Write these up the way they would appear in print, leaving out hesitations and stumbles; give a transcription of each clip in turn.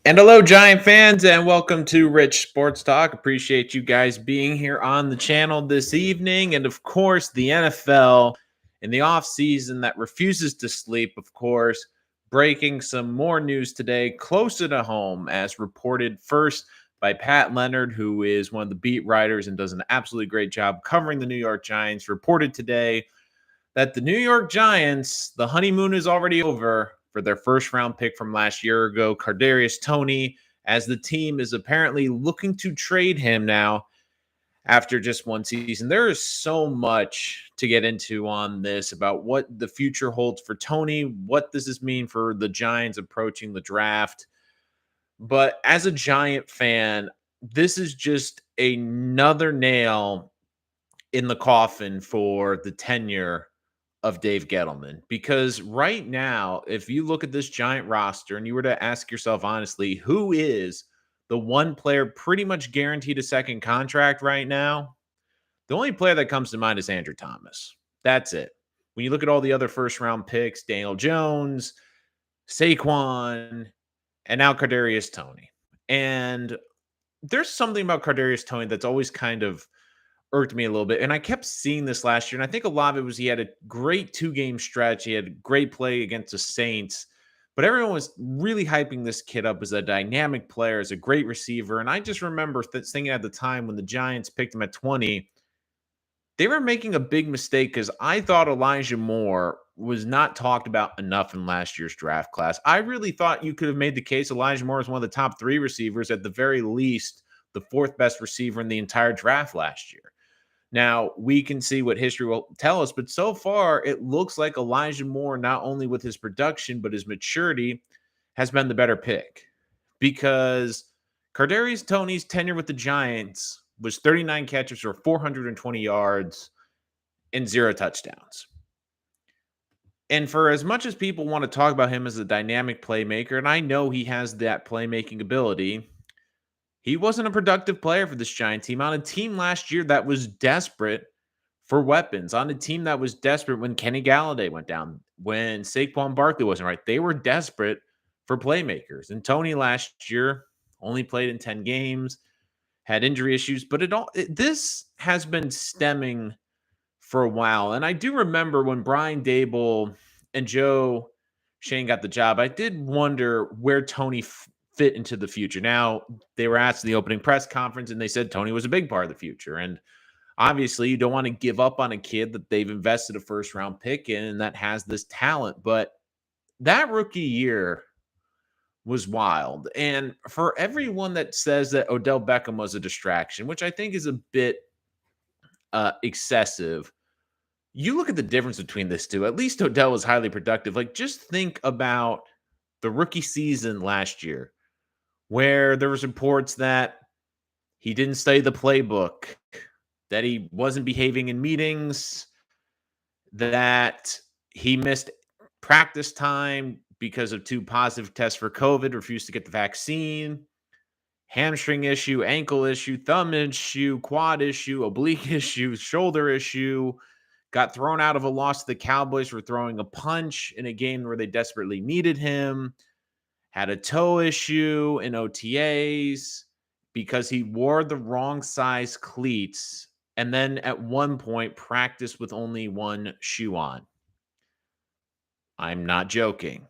And hello, Giant fans, and welcome to Rich Sports Talk. Appreciate you guys being here on the channel this evening. And of course, the NFL in the offseason that refuses to sleep, of course, breaking some more news today closer to home, as reported first by Pat Leonard, who is one of the beat writers and does an absolutely great job covering the New York Giants, reported today that the New York Giants, the honeymoon is already over for their first round pick from last year ago, Kadarius Toney, as the team is apparently looking to trade him now after just one season. There is so much to get into on this about what the future holds for Toney. What does this mean for the Giants approaching the draft? But as a Giant fan, this is just another nail in the coffin for the tenure of Dave Gettleman. Because right now, if you look at this Giant roster and you were to ask yourself honestly, who is the one player pretty much guaranteed a second contract right now? The only player that comes to mind is Andrew Thomas. That's it. When you look at all the other first round picks, Daniel Jones, Saquon, and now Kadarius Toney. And there's something about Kadarius Toney that's always kind of irked me a little bit. And I kept seeing this last year. And I think a lot of it was he had a great 2-game stretch. He had a great play against the Saints. But everyone was really hyping this kid up as a dynamic player, as a great receiver. And I just remember thinking at the time when the Giants picked him at 20, they were making a big mistake because I thought Elijah Moore was not talked about enough in last year's draft class. I really thought you could have made the case Elijah Moore is one of the top 3 receivers, at the very least, the 4th best receiver in the entire draft last year. Now, we can see what history will tell us, but so far, it looks like Elijah Moore, not only with his production, but his maturity, has been the better pick. Because Kadarius Toney's tenure with the Giants was 39 catches for 420 yards and 0 touchdowns. And for as much as people want to talk about him as a dynamic playmaker, and I know he has that playmaking ability, he wasn't a productive player for this Giant team, on a team last year that was desperate for weapons, on a team that was desperate when Kenny Galladay went down, when Saquon Barkley wasn't right. They were desperate for playmakers. And Toney last year only played in 10 games, had injury issues, but this has been stemming for a while. And I do remember when Brian Dable and Joe Shane got the job, I did wonder where Toney fit into the future. Now, they were asked in the opening press conference, and they said Toney was a big part of the future. And obviously, you don't want to give up on a kid that they've invested a first-round pick in and that has this talent. But that rookie year was wild. And for everyone that says that Odell Beckham was a distraction, which I think is a bit excessive, you look at the difference between this two. At least Odell was highly productive. Like, just think about the rookie season last year, where there was reports that he didn't study the playbook, that he wasn't behaving in meetings, that he missed practice time because of 2 positive tests for COVID, refused to get the vaccine, hamstring issue, ankle issue, thumb issue, quad issue, oblique issue, shoulder issue, got thrown out of a loss to the Cowboys for throwing a punch in a game where they desperately needed him, had a toe issue in OTAs because he wore the wrong size cleats, and then at one point practiced with only one shoe on. I'm not joking.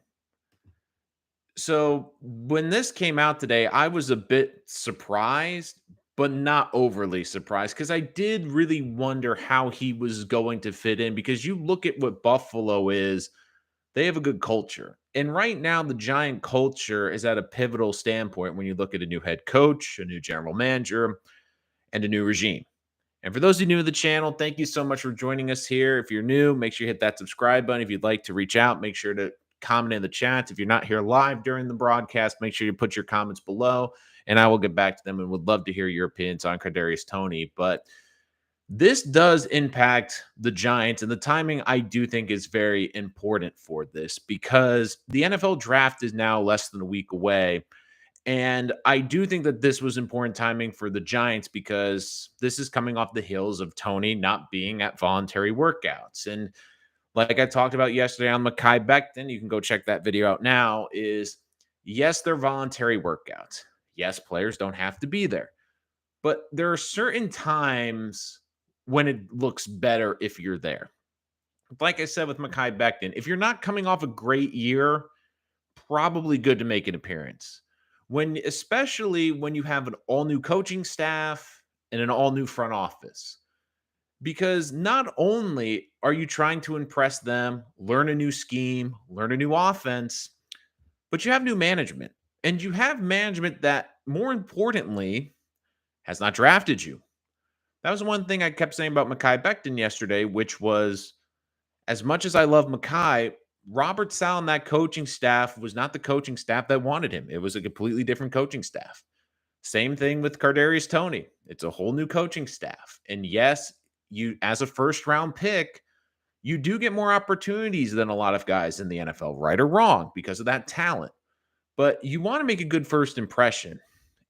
So when this came out today, I was a bit surprised, but not overly surprised, because I did really wonder how he was going to fit in. Because you look at what Buffalo is, they have a good culture. And right now, the Giant culture is at a pivotal standpoint when you look at a new head coach, a new general manager, and a new regime. And for those of you new to the channel, thank you so much for joining us here. If you're new, make sure you hit that subscribe button. If you'd like to reach out, make sure to comment in the chat. If you're not here live during the broadcast, make sure you put your comments below, and I will get back to them and would love to hear your opinions on Kadarius Toney. But this does impact the Giants, and the timing, I do think, is very important for this, because the NFL draft is now less than a week away. And I do think that this was important timing for the Giants, because this is coming off the heels of Toney not being at voluntary workouts. And like I talked about yesterday on Mekhi Becton, you can go check that video out now, is Yes, they're voluntary workouts. Yes, players don't have to be there. But there are certain times when it looks better if you're there. Like I said with Mekhi Becton, if you're not coming off a great year, probably good to make an appearance. Especially when you have an all new coaching staff and an all new front office. Because not only are you trying to impress them, learn a new scheme, learn a new offense, but you have new management. And you have management that, more importantly, has not drafted you. That was one thing I kept saying about Mekhi Becton yesterday, which was as much as I love Mekhi, Robert Sal and that coaching staff was not the coaching staff that wanted him. It was a completely different coaching staff. Same thing with Kadarius Toney. It's a whole new coaching staff. And yes, you as a first round pick, you do get more opportunities than a lot of guys in the NFL, right or wrong, because of that talent. But you want to make a good first impression.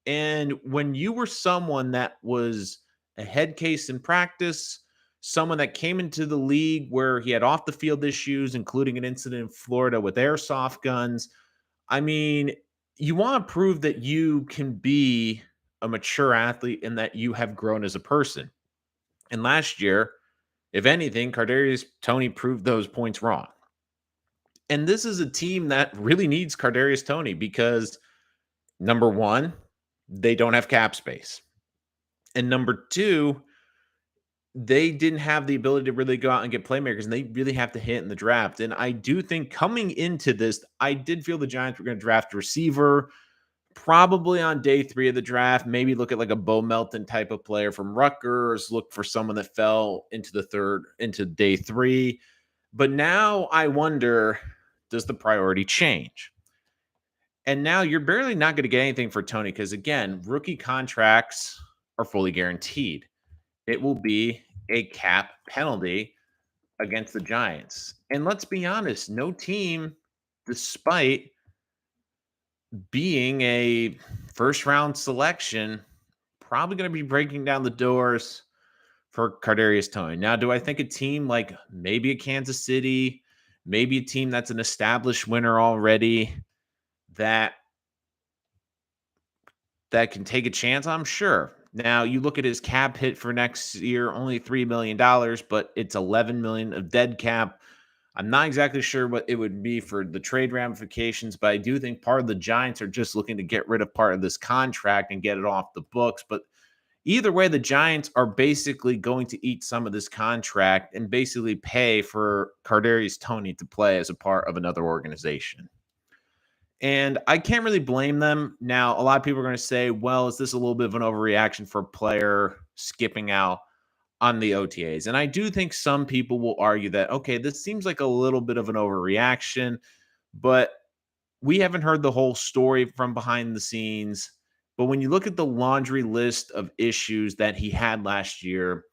And when you were someone that was a head case in practice, someone that came into the league where he had off the field issues, including an incident in Florida with airsoft guns, I mean, you want to prove that you can be a mature athlete and that you have grown as a person. And last year, if anything, Kadarius Toney proved those points wrong. And this is a team that really needs Kadarius Toney because number one, they don't have cap space. And number two, they didn't have the ability to really go out and get playmakers, and they really have to hit in the draft. And I do think coming into this, I did feel the Giants were going to draft a receiver probably on day 3 of the draft. Maybe look at like a Bo Melton type of player from Rutgers, look for someone that fell into day 3. But now I wonder, does the priority change? And now you're barely not going to get anything for Toney because, again, rookie contracts are fully guaranteed. It will be a cap penalty against the Giants. And let's be honest, no team, despite being a first round selection, probably going to be breaking down the doors for Kadarius Toney. Now, do I think a team like maybe a Kansas City, maybe a team that's an established winner already that can take a chance? I'm sure. Now, you look at his cap hit for next year, only $3 million, but it's $11 million of dead cap. I'm not exactly sure what it would be for the trade ramifications, but I do think part of the Giants are just looking to get rid of part of this contract and get it off the books. But either way, the Giants are basically going to eat some of this contract and basically pay for Kadarius Toney to play as a part of another organization. And I can't really blame them. Now, a lot of people are going to say, well, is this a little bit of an overreaction for a player skipping out on the OTAs? And I do think some people will argue that, okay, this seems like a little bit of an overreaction, but we haven't heard the whole story from behind the scenes. But when you look at the laundry list of issues that he had last year,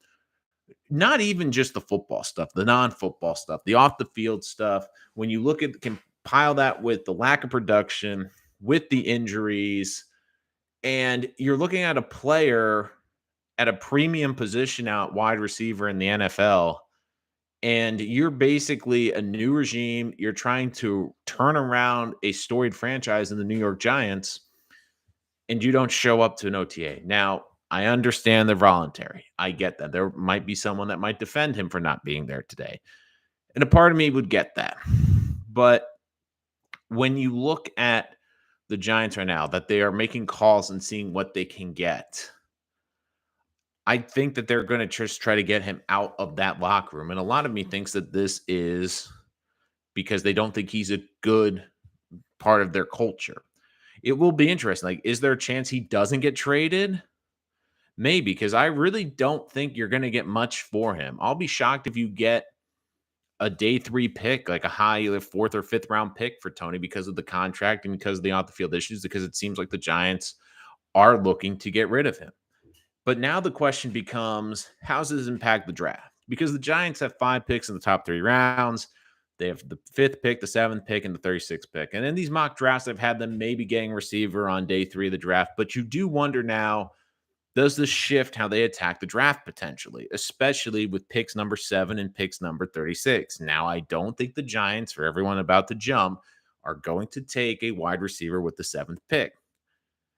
not even just the football stuff, the non-football stuff, the off the field stuff, when you look at compile that with the lack of production, with the injuries, and you're looking at a player at a premium position out wide receiver in the NFL, and you're basically a new regime. You're trying to turn around a storied franchise in the New York Giants, and you don't show up to an OTA. Now, I understand they're voluntary. I get that. There might be someone that might defend him for not being there today. And a part of me would get that. But when you look at the Giants right now, that they are making calls and seeing what they can get, I think that they're going to just try to get him out of that locker room. And a lot of me thinks that this is because they don't think he's a good part of their culture. It will be interesting. Like, is there a chance he doesn't get traded? Maybe, because I really don't think you're going to get much for him. I'll be shocked if you get a day 3 pick, like a high, either 4th or 5th round pick for Toney because of the contract and because of the off the field issues, because it seems like the Giants are looking to get rid of him. But now the question becomes, how does this impact the draft? Because the Giants have 5 picks in the top 3 rounds. They have the 5th pick, the 7th pick, and the 36th pick. And in these mock drafts, I've had them maybe getting receiver on day 3 of the draft. But you do wonder now, does this shift how they attack the draft potentially, especially with picks number 7 and picks number 36? Now, I don't think the Giants, for everyone about to jump, are going to take a wide receiver with the 7th pick.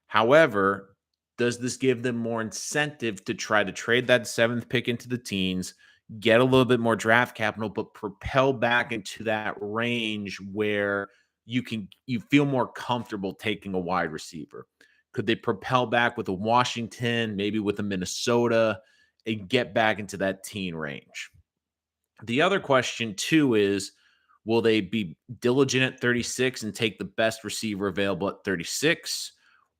However, does this give them more incentive to try to trade that 7th pick into the teens, get a little bit more draft capital, but propel back into that range where you feel more comfortable taking a wide receiver? Could they propel back with a Washington, maybe with a Minnesota, and get back into that teen range? The other question too is, will they be diligent at 36 and take the best receiver available at 36?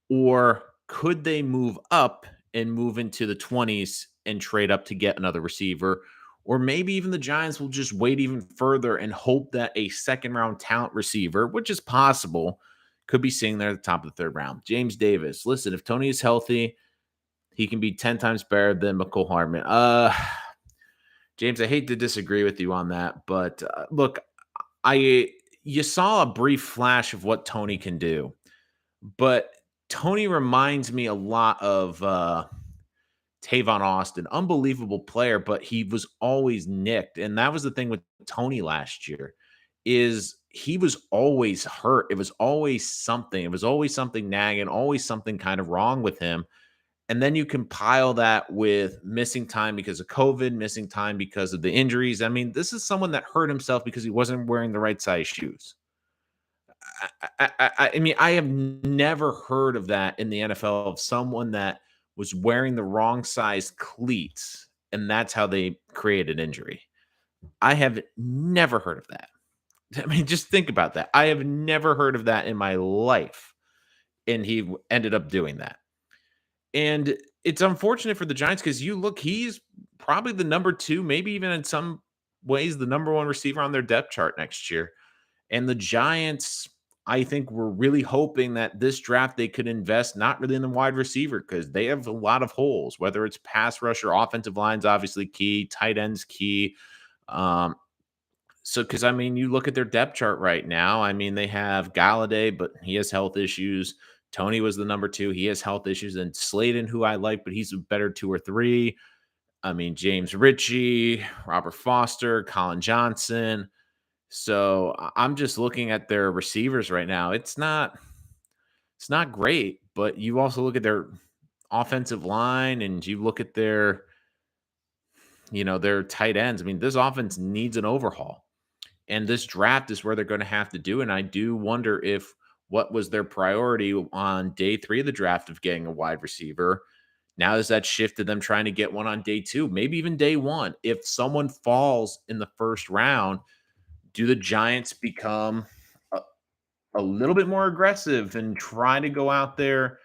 Or could they move up and move into the 20s and trade up to get another receiver? Or maybe even the Giants will just wait even further and hope that a second round talent receiver, which is possible, could be sitting there at the top of the third round. James Davis, listen, if Tony is healthy, he can be 10 times better than McCole Hardman. James, I hate to disagree with you on that, but look, you saw a brief flash of what Tony can do, but Tony reminds me a lot of Tavon Austin, unbelievable player, but he was always nicked, and that was the thing with Tony last year, is he was always hurt. It was always something. It was always something nagging, always something kind of wrong with him. And then you compile that with missing time because of COVID, missing time because of the injuries. I mean, this is someone that hurt himself because he wasn't wearing the right size shoes. I mean, I have never heard of that in the NFL, of someone that was wearing the wrong size cleats, and that's how they created injury. I have never heard of that. I mean, just think about that. I have never heard of that in my life, and he ended up doing that. And it's unfortunate for the Giants because you look, he's probably the number 2, maybe even in some ways the number 1 receiver on their depth chart next year. And the Giants, I think, were really hoping that this draft they could invest not really in the wide receiver because they have a lot of holes, whether it's pass rush or offensive lines, obviously key, tight ends key. Because I mean, you look at their depth chart right now. I mean, they have Galladay, but he has health issues. Tony was the number 2. He has health issues. And Slayton, who I like, but he's a better 2 or 3. I mean, James Ritchie, Robert Foster, Colin Johnson. So I'm just looking at their receivers right now. It's not great, but you also look at their offensive line and you look at their tight ends. I mean, this offense needs an overhaul. And this draft is where they're going to have to do. And I do wonder if what was their priority on day 3 of the draft of getting a wide receiver. Now has that shifted them trying to get one on day 2, maybe even day 1? If someone falls in the first round, do the Giants become a little bit more aggressive and try to go out there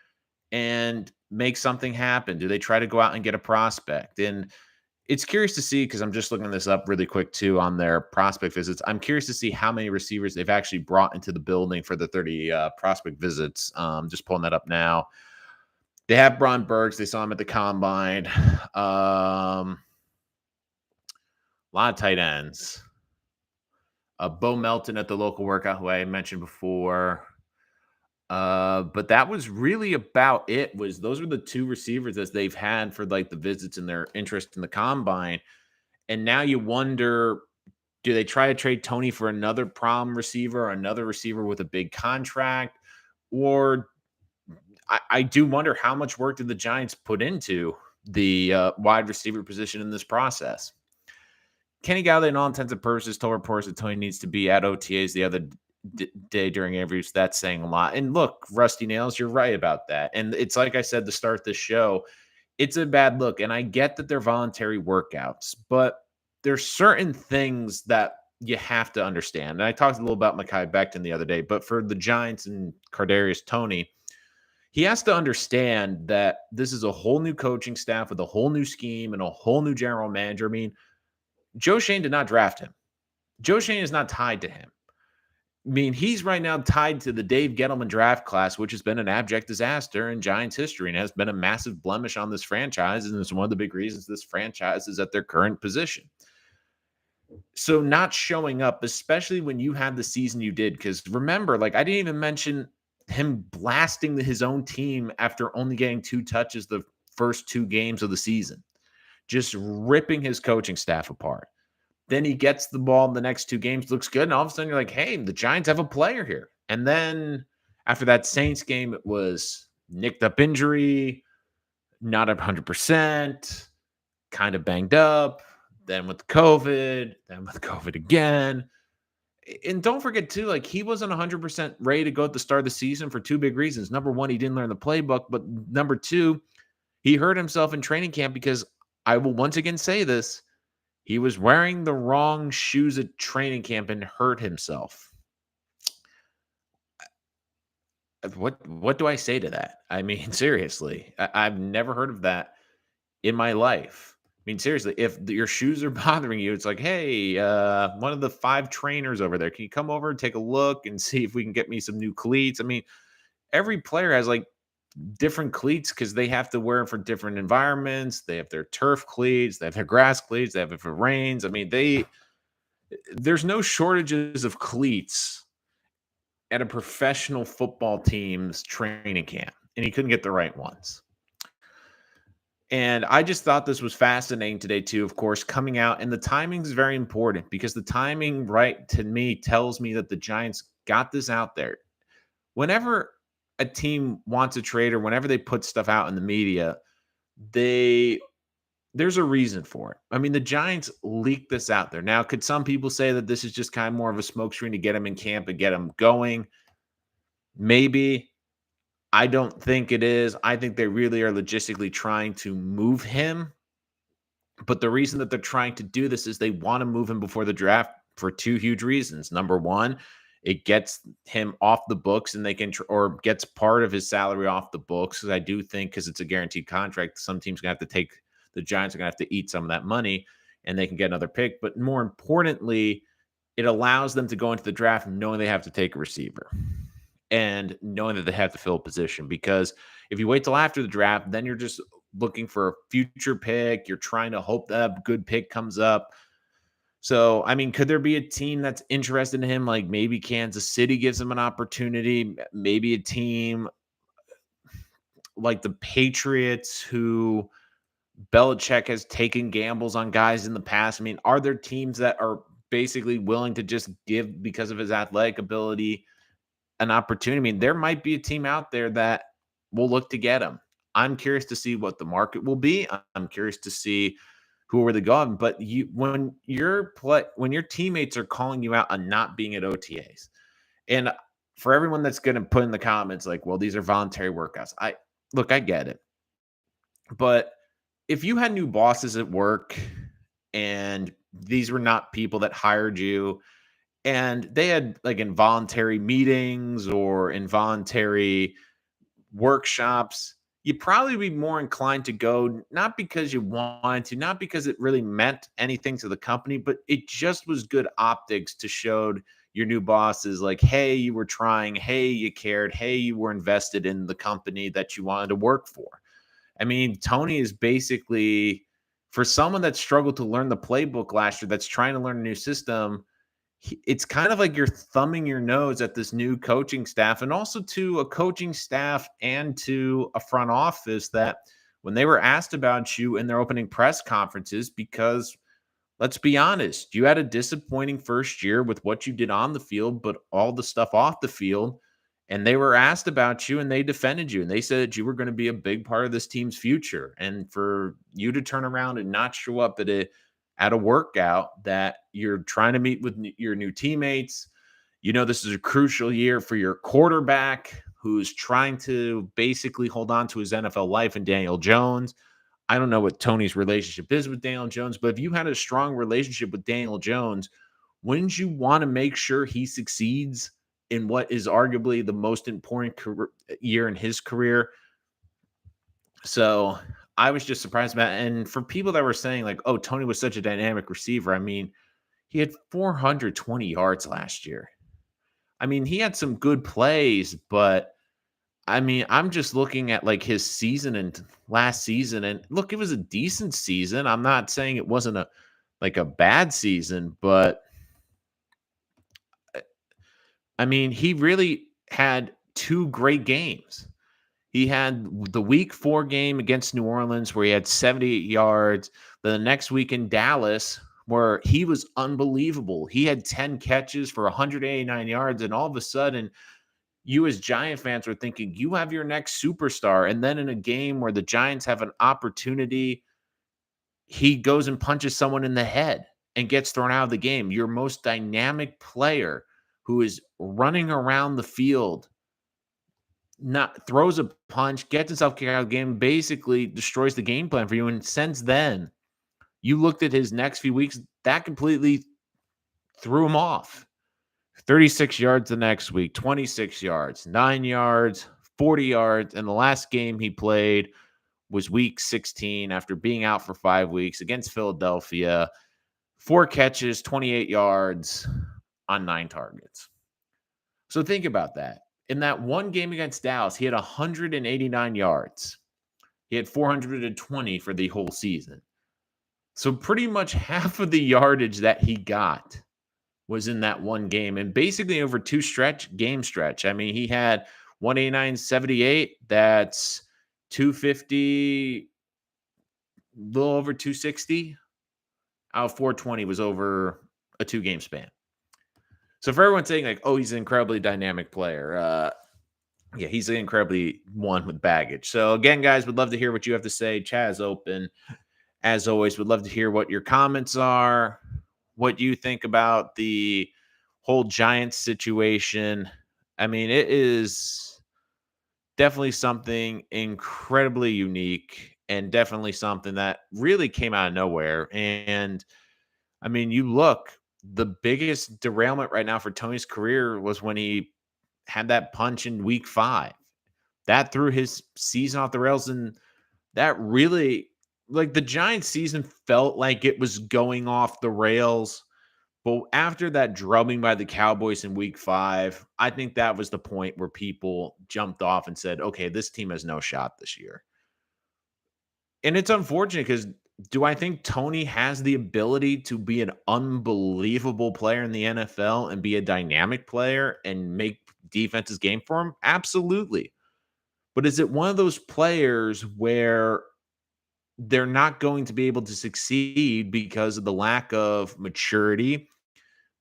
and make something happen? Do they try to go out and get a prospect? And it's curious to see, because I'm just looking this up really quick too on their prospect visits. I'm curious to see how many receivers they've actually brought into the building for the 30 prospect visits. Just pulling that up now. They have Bron Burks. They saw him at the combine. A lot of tight ends. Bo Melton at the local workout, who I mentioned before. But that was really about it. Those were the 2 receivers that they've had for like the visits and their interest in the combine. And now you wonder, do they try to trade Tony for another prom receiver or another receiver with a big contract? Or I do wonder, how much work did the Giants put into the wide receiver position in this process? Kenny Galladay, in all intents and purposes, told reporters that Tony needs to be at OTAs the other day during interviews. That's saying a lot. And look, Rusty Nails, you're right about that. And it's like I said to start this show, it's a bad look. And I get that they're voluntary workouts, but there's certain things that you have to understand. And I talked a little about Mekhi Becton the other day, but for the Giants and Kadarius Toney, he has to understand that this is a whole new coaching staff with a whole new scheme and a whole new general manager. I mean, Joe Shane did not draft him. Joe Shane is not tied to him. I mean, he's right now tied to the Dave Gettleman draft class, which has been an abject disaster in Giants history and has been a massive blemish on this franchise. And it's one of the big reasons this franchise is at their current position. So not showing up, especially when you had the season you did, because remember, like, I didn't even mention him blasting his own team after only getting 2 touches the first 2 games of the season, just ripping his coaching staff apart. Then he gets the ball in the next 2 games, looks good, and all of a sudden you're like, "Hey, the Giants have a player here." And then after that Saints game, it was nicked up injury, not 100%, kind of banged up, then with COVID, then with COVID again. And don't forget too, like he wasn't 100% ready to go at the start of the season for 2 big reasons. Number 1, he didn't learn the playbook, but number 2, he hurt himself in training camp because I will once again say this, he was wearing the wrong shoes at training camp and hurt himself. What do I say to that? I mean, seriously, I've never heard of that in my life. I mean, seriously, if your shoes are bothering you, it's like, hey, one of the 5 trainers over there, can you come over and take a look and see if we can get me some new cleats? I mean, every player has like different cleats because they have to wear them for different environments. They have their turf cleats, they have their grass cleats, they have it if it rains. I mean, there's no shortages of cleats at a professional football team's training camp, and he couldn't get the right ones. And I just thought this was fascinating today, too, of course, coming out. And the timing is very important because the timing, right, to me, tells me that the Giants got this out there. Whenever a team wants a trade or whenever they put stuff out in the media, there's a reason for it. I mean, the Giants leaked this out there. Now, could some people say that this is just kind of more of a smokescreen to get them in camp and get them going? Maybe. I don't think it is. I think they really are logistically trying to move him. But the reason that they're trying to do this is they want to move him before the draft for 2 huge reasons. Number 1, it gets him off the books and they can, or gets part of his salary off the books. Because I do think, because it's a guaranteed contract, some teams are going to have to take, the Giants are going to have to eat some of that money and they can get another pick. But more importantly, it allows them to go into the draft knowing they have to take a receiver and knowing that they have to fill a position. Because if you wait till after the draft, then you're just looking for a future pick. You're trying to hope that a good pick comes up. So, I mean, could there be a team that's interested in him? Like maybe Kansas City gives him an opportunity. Maybe a team like the Patriots, who Belichick has taken gambles on guys in the past. I mean, are there teams that are basically willing to just give, because of his athletic ability, an opportunity? I mean, there might be a team out there that will look to get him. I'm curious to see what the market will be. I'm curious to see who are they going. But when your teammates are calling you out on not being at OTAs, and for everyone that's going to put in the comments like, well, these are voluntary workouts. I get it. But if you had new bosses at work and these were not people that hired you, and they had like involuntary meetings or involuntary workshops, you'd probably be more inclined to go, not because you wanted to, not because it really meant anything to the company, but it just was good optics to show your new bosses like, hey, you were trying, hey, you cared, hey, you were invested in the company that you wanted to work for. I mean, Toney is basically, for someone that struggled to learn the playbook last year, that's trying to learn a new system, it's kind of like you're thumbing your nose at this new coaching staff, and also to a coaching staff and to a front office that when they were asked about you in their opening press conferences, because let's be honest, you had a disappointing first year with what you did on the field, but all the stuff off the field, and they were asked about you and they defended you and they said that you were going to be a big part of this team's future. And for you to turn around and not show up at a workout that you're trying to meet with your new teammates. This is a crucial year for your quarterback who's trying to basically hold on to his NFL life, and Daniel Jones. I don't know what Toney's relationship is with Daniel Jones, but if you had a strong relationship with Daniel Jones, wouldn't you want to make sure he succeeds in what is arguably the most important year in his career? So I was just surprised about it. And for people that were saying like, oh, Toney was such a dynamic receiver, I mean, he had 420 yards last year. I mean, he had some good plays, but I mean, I'm just looking at like his season and last season, and look, it was a decent season. I'm not saying it wasn't a bad season, but I mean, he really had 2 great games. He had the week 4 game against New Orleans where he had 78 yards. The next week in Dallas, where he was unbelievable. He had 10 catches for 189 yards, and all of a sudden, you as Giant fans were thinking, you have your next superstar. And then in a game where the Giants have an opportunity, he goes and punches someone in the head and gets thrown out of the game. Your most dynamic player who is running around the field, not throws a punch, gets himself kicked out of the game, basically destroys the game plan for you. And since then, you looked at his next few weeks, that completely threw him off. 36 yards the next week, 26 yards, 9 yards, 40 yards. And the last game he played was week 16 after being out for 5 weeks against Philadelphia. 4 catches, 28 yards on 9 targets. So think about that. In that one game against Dallas, he had 189 yards. He had 420 for the whole season. So pretty much half of the yardage that he got was in that one game, and basically over 2 game stretch. I mean, he had 189, 78. That's 250, a little over 260. Out of 420 was over a 2-game span. So for everyone saying like, oh, he's an incredibly dynamic player. Yeah, he's an incredibly one with baggage. So again, guys, would love to hear what you have to say. Chat is open. As always, would love to hear what your comments are, what you think about the whole Giants situation. I mean, it is definitely something incredibly unique and definitely something that really came out of nowhere. And I mean, you look, the biggest derailment right now for Tony's career was when he had that punch in week 5. That threw his season off the rails, and that really, like, the Giants season felt like it was going off the rails. But after that drubbing by the Cowboys in week 5, I think that was the point where people jumped off and said, okay, this team has no shot this year. And it's unfortunate because do I think Toney has the ability to be an unbelievable player in the NFL and be a dynamic player and make defenses game for him? Absolutely. But is it one of those players where they're not going to be able to succeed because of the lack of maturity,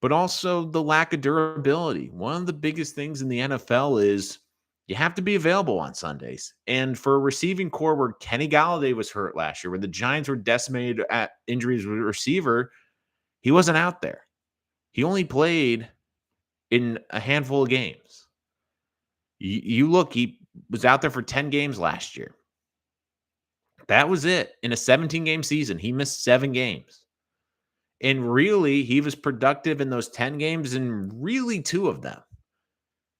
but also the lack of durability? One of the biggest things in the NFL is you have to be available on Sundays. And for a receiving core where Kenny Galladay was hurt last year, where the Giants were decimated at injuries with receiver, he wasn't out there. He only played in a handful of games. You look, he was out there for 10 games last year. That was it. In a 17-game season, he missed 7 games. And really, he was productive in those 10 games and really 2 of them.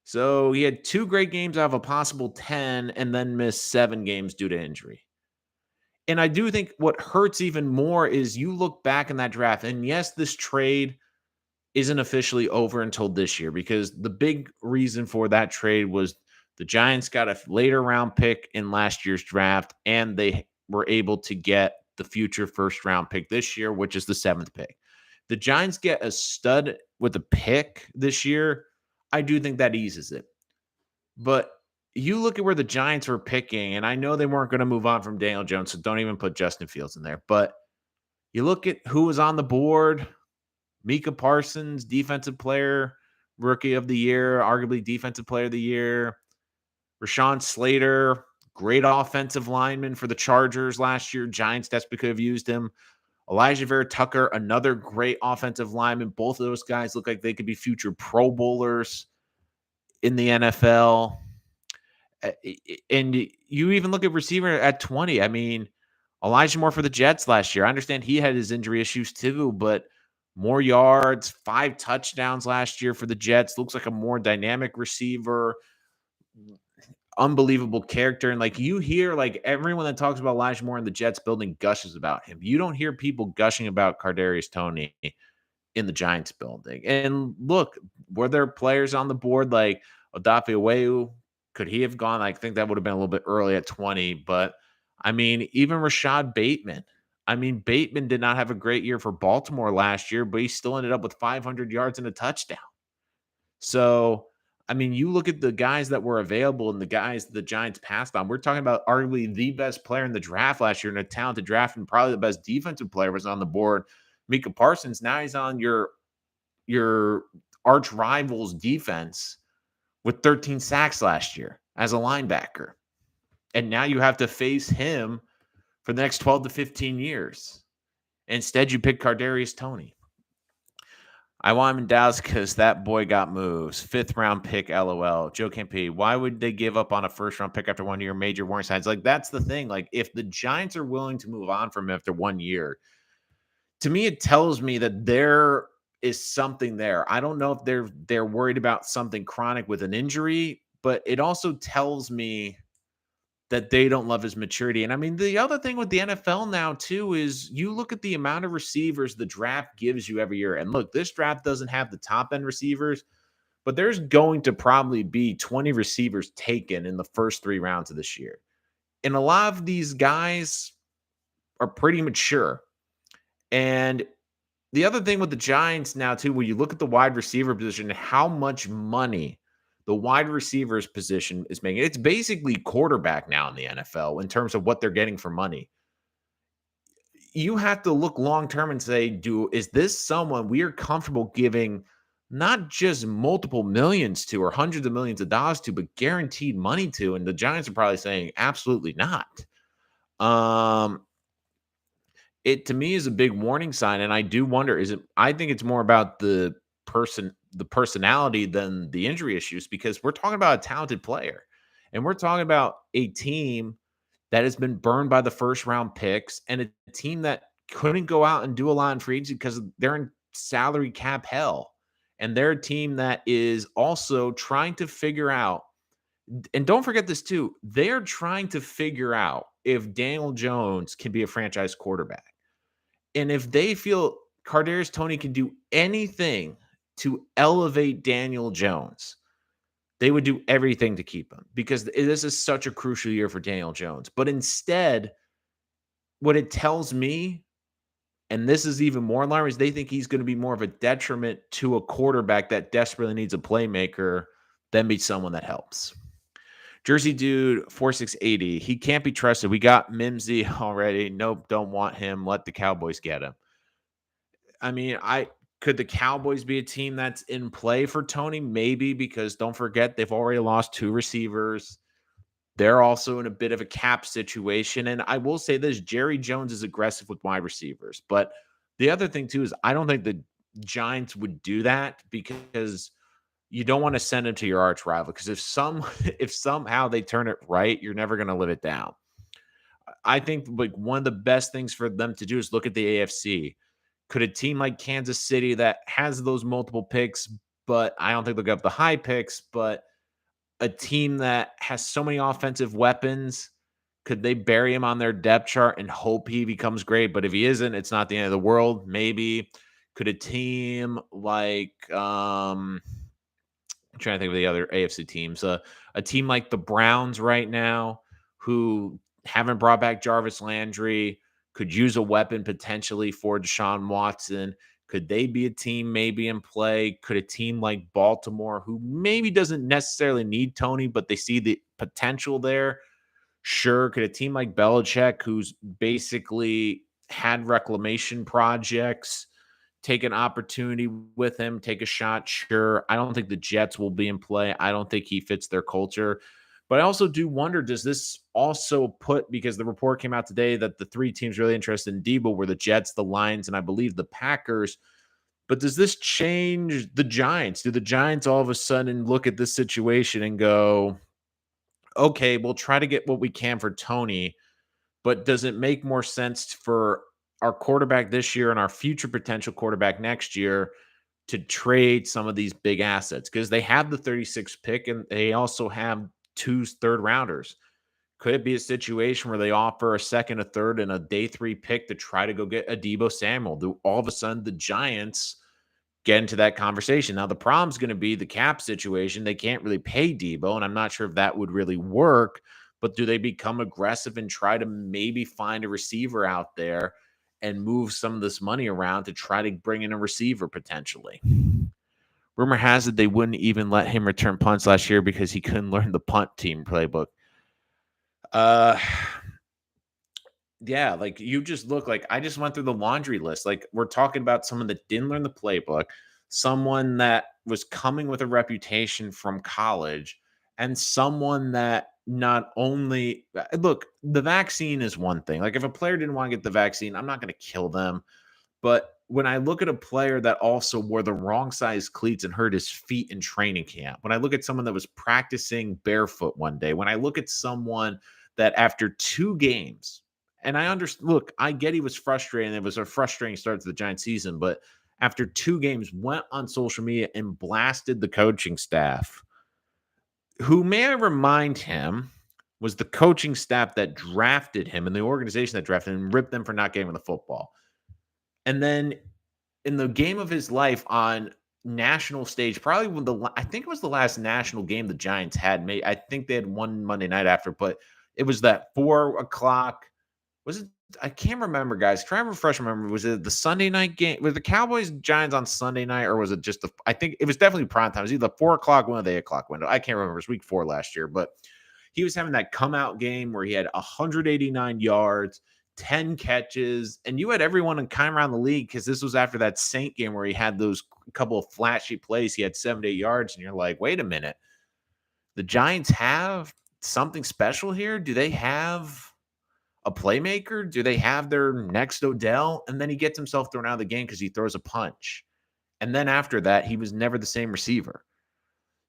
So he had 2 great games out of a possible 10 and then missed 7 games due to injury. And I do think what hurts even more is you look back in that draft, and yes, this trade isn't officially over until this year because the big reason for that trade was the Giants got a later round pick in last year's draft, and they were able to get the future first round pick this year, which is the 7th pick. The Giants get a stud with a pick this year. I do think that eases it. But you look at where the Giants were picking, and I know they weren't going to move on from Daniel Jones, so don't even put Justin Fields in there. But you look at who was on the board. Micah Parsons, defensive player, rookie of the year, arguably defensive player of the year. Rashawn Slater, great offensive lineman for the Chargers last year. Giants desperately could have used him. Elijah Vera Tucker, another great offensive lineman. Both of those guys look like they could be future Pro Bowlers in the NFL. And you even look at receiver at 20. I mean, Elijah Moore for the Jets last year. I understand he had his injury issues too, but more yards, 5 touchdowns last year for the Jets. Looks like a more dynamic receiver, unbelievable character. And like you hear, like everyone that talks about Elijah Moore and the Jets building gushes about him. You don't hear people gushing about Kadarius Toney in the Giants building. And look, were there players on the board like Odafe Oweh? Could he have gone? I think that would have been a little bit early at 20. But I mean, even Rashad Bateman. I mean, Bateman did not have a great year for Baltimore last year, but he still ended up with 500 yards and a touchdown. So, I mean, you look at the guys that were available and the guys the Giants passed on. We're talking about arguably the best player in the draft last year in a talented draft, and probably the best defensive player was on the board Micah Parsons. Now he's on your arch rival's defense with 13 sacks last year as a linebacker. And now you have to face him for the next 12 to 15 years. Instead, you pick Kadarius Toney. I want him in Dallas because that boy got moves. 5th round pick, LOL. Joe Campy, why would they give up on a 1st round pick after 1 year? Major warning signs. Like, that's the thing. Like, if the Giants are willing to move on from him after 1 year, to me, it tells me that there is something there. I don't know if they're worried about something chronic with an injury, but it also tells me that they don't love his maturity. And I mean, the other thing with the NFL now, too, is you look at the amount of receivers the draft gives you every year. And look, this draft doesn't have the top end receivers, but there's going to probably be 20 receivers taken in the first 3 rounds of this year. And a lot of these guys are pretty mature. And the other thing with the Giants now, too, when you look at the wide receiver position, how much money the wide receivers position is making. It's basically quarterback now in the NFL in terms of what they're getting for money. You have to look long term and say, is this someone we are comfortable giving not just multiple millions to or hundreds of millions of dollars to, but guaranteed money to? And the Giants are probably saying absolutely not. It to me is a big warning sign, and I do wonder, I think it's more about the personality than the injury issues, because we're talking about a talented player and we're talking about a team that has been burned by the 1st round picks and a team that couldn't go out and do a lot in free agency because they're in salary cap hell. And they're a team that is also trying to figure out, and don't forget this too, they're trying to figure out if Daniel Jones can be a franchise quarterback. And if they feel Kadarius Toney can do anything to elevate Daniel Jones, they would do everything to keep him, because this is such a crucial year for Daniel Jones. But instead, what it tells me, and this is even more alarming, is they think he's going to be more of a detriment to a quarterback that desperately needs a playmaker than be someone that helps. Jersey Dude 4680, he can't be trusted. We got Mimsy already. Nope, don't want him. Let the Cowboys get him. I mean, could the Cowboys be a team that's in play for Toney? Maybe, because don't forget, they've already lost 2 receivers. They're also in a bit of a cap situation. And I will say this, Jerry Jones is aggressive with wide receivers. But the other thing, too, is I don't think the Giants would do that, because you don't want to send him to your arch rival. Because if somehow they turn it right, you're never going to live it down. I think like one of the best things for them to do is look at the AFC. Could a team like Kansas City that has those multiple picks, but I don't think they'll get the high picks, but a team that has so many offensive weapons, could they bury him on their depth chart and hope he becomes great? But if he isn't, it's not the end of the world. Maybe. Could a team like I'm trying to think of the other AFC teams, a team like the Browns right now, who haven't brought back Jarvis Landry, could use a weapon potentially for Deshaun Watson. Could they be a team maybe in play? Could a team like Baltimore, who maybe doesn't necessarily need Toney, but they see the potential there? Sure. Could a team like Belichick, who's basically had reclamation projects, take an opportunity with him, take a shot? Sure. I don't think the Jets will be in play. I don't think he fits their culture. But I also do wonder, does this also put, because the report came out today that the 3 teams really interested in Debo were the Jets, the Lions, and I believe the Packers. But does this change the Giants? Do the Giants all of a sudden look at this situation and go, okay, we'll try to get what we can for Toney, but does it make more sense for our quarterback this year and our future potential quarterback next year to trade some of these big assets? Because they have the 36th pick and they also have 2 third rounders. Could it be a situation where they offer a second, a third, and a day 3 pick to try to go get a Debo Samuel? Do all of a sudden the Giants get into that conversation? Now, the problem's going to be the cap situation. They can't really pay Debo, and I'm not sure if that would really work. But do they become aggressive and try to maybe find a receiver out there and move some of this money around to try to bring in a receiver potentially? Rumor has it they wouldn't even let him return punts last year because he couldn't learn the punt team playbook. The Yeah, like you just look like I just went through the laundry list. Like we're talking about someone that didn't learn the playbook, someone that was coming with a reputation from college, and someone that not only look, the vaccine is one thing. Like if a player didn't want to get the vaccine, I'm not going to kill them. But when I look at a player that also wore the wrong size cleats and hurt his feet in training camp, when I look at someone that was practicing barefoot one day, when I look at someone that after 2 games, and I understand, look, I get he was frustrated and it was a frustrating start to the Giants season, but after 2 games went on social media and blasted the coaching staff, who may I remind him was the coaching staff that drafted him and the organization that drafted him and ripped them for not getting him the football. And then in the game of his life on national stage, probably I think it was the last national game the Giants had. I think they had one Monday night after, but it was that 4 o'clock. Was it? I can't remember, guys. Try and refresh my memory. Was it the Sunday night game? Was the Cowboys Giants on Sunday night, or was it just the? I think it was definitely prime time. It was either the 4 o'clock window or the 8 o'clock window. I can't remember. It was week 4 last year, but he was having that come out game where he had 189 yards, 10 catches, and you had everyone in kind of around the league because this was after that Saint game where he had those couple of flashy plays. He had 78 yards, and you're like, wait a minute. The Giants have something special here? Do they have a playmaker? Do they have their next Odell? And then he gets himself thrown out of the game because he throws a punch. And then after that, he was never the same receiver.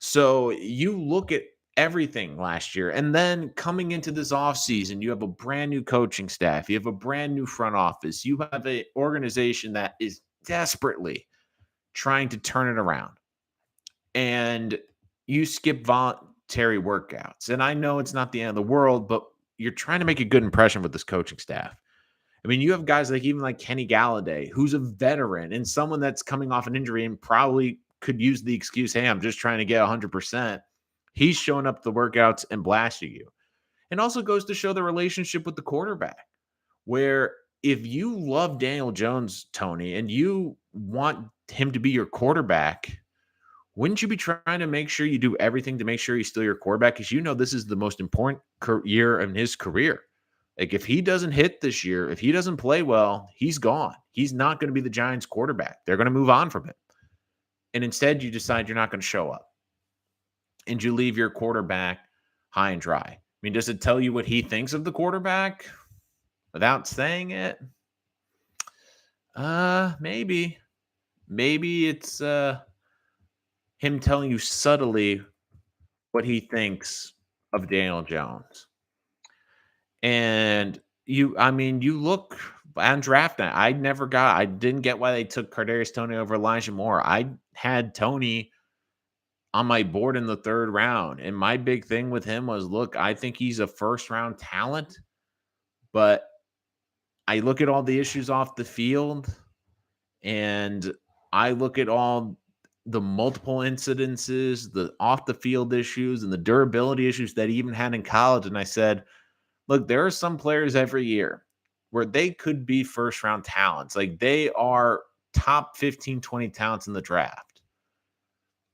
So you look at everything last year. And then coming into this offseason, you have a brand new coaching staff. You have a brand new front office. You have an organization that is desperately trying to turn it around. And you skip voluntary workouts. And I know it's not the end of the world, but you're trying to make a good impression with this coaching staff. I mean, you have guys like even like Kenny Galladay, who's a veteran and someone that's coming off an injury and probably could use the excuse, hey, I'm just trying to get 100%. He's showing up the workouts and blasting you. And also goes to show the relationship with the quarterback, where if you love Daniel Jones, Tony, and you want him to be your quarterback, wouldn't you be trying to make sure you do everything to make sure he's still your quarterback? Because you know this is the most important year in his career. Like if he doesn't hit this year, if he doesn't play well, he's gone. He's not going to be the Giants quarterback. They're going to move on from him. And instead you decide you're not going to show up. And you leave your quarterback high and dry. I mean, does it tell you what he thinks of the quarterback without saying it? Maybe. Maybe it's him telling you subtly what he thinks of Daniel Jones. And you look on draft night. I didn't get why they took Kadarius Toney over Elijah Moore. I had Toney on my board in the 3rd round. And my big thing with him was, look, I think he's a first-round talent, but I look at all the issues off the field, and I look at all the multiple incidences, the off-the-field issues, and the durability issues that he even had in college, and I said, look, there are some players every year where they could be first-round talents. Like, they are top 15, 20 talents in the draft.